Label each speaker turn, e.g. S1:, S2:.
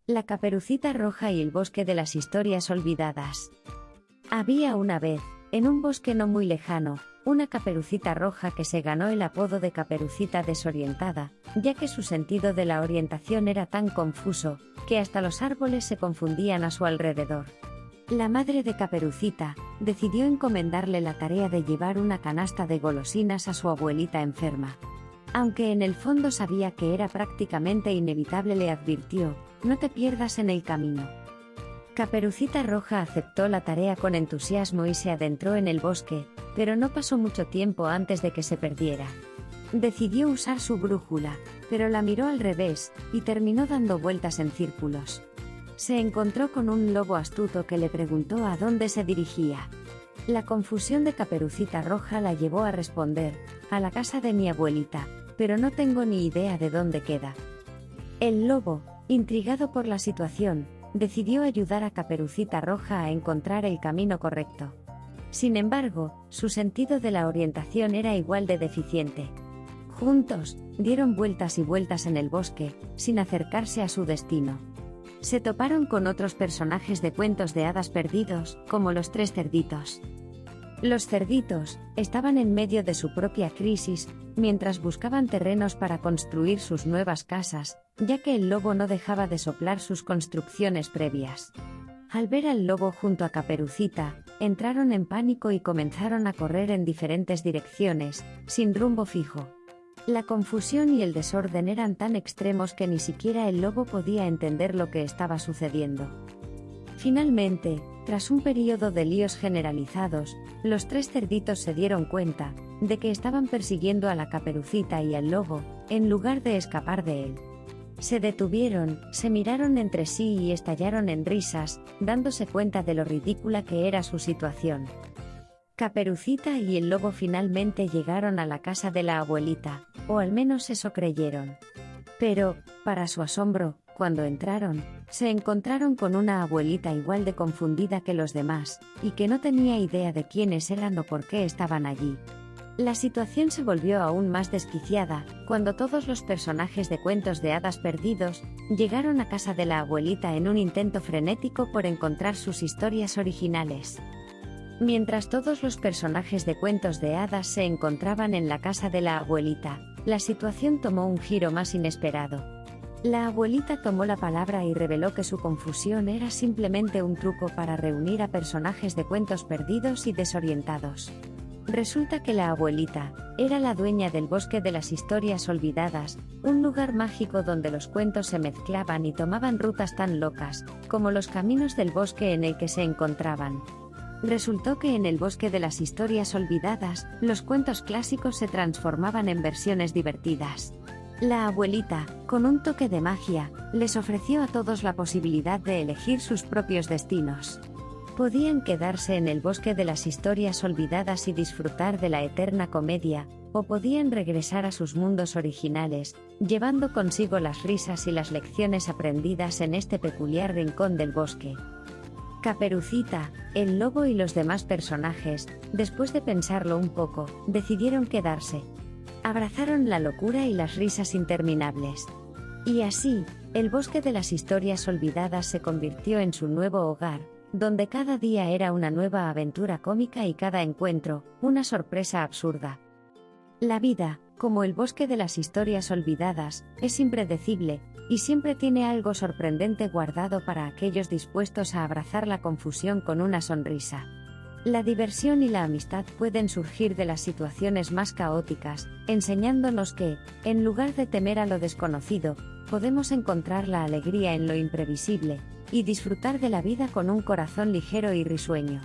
S1: La Caperucita Roja y el bosque de las historias olvidadas. Había una vez, en un bosque no muy lejano, una caperucita roja que se ganó el apodo de Caperucita desorientada, ya que su sentido de la orientación era tan confuso, que hasta los árboles se confundían a su alrededor. La madre de Caperucita decidió encomendarle la tarea de llevar una canasta de golosinas a su abuelita enferma. Aunque en el fondo sabía que era prácticamente inevitable, le advirtió: no te pierdas en el camino. Caperucita Roja aceptó la tarea con entusiasmo y se adentró en el bosque, pero no pasó mucho tiempo antes de que se perdiera. Decidió usar su brújula, pero la miró al revés, y terminó dando vueltas en círculos. Se encontró con un lobo astuto que le preguntó a dónde se dirigía. La confusión de Caperucita Roja la llevó a responder: a la casa de mi abuelita, pero no tengo ni idea de dónde queda. El lobo, intrigado por la situación, decidió ayudar a Caperucita Roja a encontrar el camino correcto. Sin embargo, su sentido de la orientación era igual de deficiente. Juntos, dieron vueltas y vueltas en el bosque, sin acercarse a su destino. Se toparon con otros personajes de cuentos de hadas perdidos, como los tres cerditos. Los cerditos estaban en medio de su propia crisis, mientras buscaban terrenos para construir sus nuevas casas, ya que el lobo no dejaba de soplar sus construcciones previas. Al ver al lobo junto a Caperucita, entraron en pánico y comenzaron a correr en diferentes direcciones, sin rumbo fijo. La confusión y el desorden eran tan extremos que ni siquiera el lobo podía entender lo que estaba sucediendo. Finalmente, tras un periodo de líos generalizados, los tres cerditos se dieron cuenta de que estaban persiguiendo a la Caperucita y al lobo, en lugar de escapar de él. Se detuvieron, se miraron entre sí y estallaron en risas, dándose cuenta de lo ridícula que era su situación. Caperucita y el lobo finalmente llegaron a la casa de la abuelita, o al menos eso creyeron. Pero, para su asombro, cuando entraron, se encontraron con una abuelita igual de confundida que los demás, y que no tenía idea de quiénes eran o por qué estaban allí. La situación se volvió aún más desquiciada, cuando todos los personajes de cuentos de hadas perdidos llegaron a casa de la abuelita en un intento frenético por encontrar sus historias originales. Mientras todos los personajes de cuentos de hadas se encontraban en la casa de la abuelita, la situación tomó un giro más inesperado. La abuelita tomó la palabra y reveló que su confusión era simplemente un truco para reunir a personajes de cuentos perdidos y desorientados. Resulta que la abuelita era la dueña del bosque de las historias olvidadas, un lugar mágico donde los cuentos se mezclaban y tomaban rutas tan locas como los caminos del bosque en el que se encontraban. Resultó que en el bosque de las historias olvidadas, los cuentos clásicos se transformaban en versiones divertidas. La abuelita, con un toque de magia, les ofreció a todos la posibilidad de elegir sus propios destinos. Podían quedarse en el bosque de las historias olvidadas y disfrutar de la eterna comedia, o podían regresar a sus mundos originales, llevando consigo las risas y las lecciones aprendidas en este peculiar rincón del bosque. Caperucita, el lobo y los demás personajes, después de pensarlo un poco, decidieron quedarse. Abrazaron la locura y las risas interminables. Y así, el bosque de las historias olvidadas se convirtió en su nuevo hogar, donde cada día era una nueva aventura cómica y cada encuentro, una sorpresa absurda. La vida, como el bosque de las historias olvidadas, es impredecible, y siempre tiene algo sorprendente guardado para aquellos dispuestos a abrazar la confusión con una sonrisa. La diversión y la amistad pueden surgir de las situaciones más caóticas, enseñándonos que, en lugar de temer a lo desconocido, podemos encontrar la alegría en lo imprevisible, y disfrutar de la vida con un corazón ligero y risueño.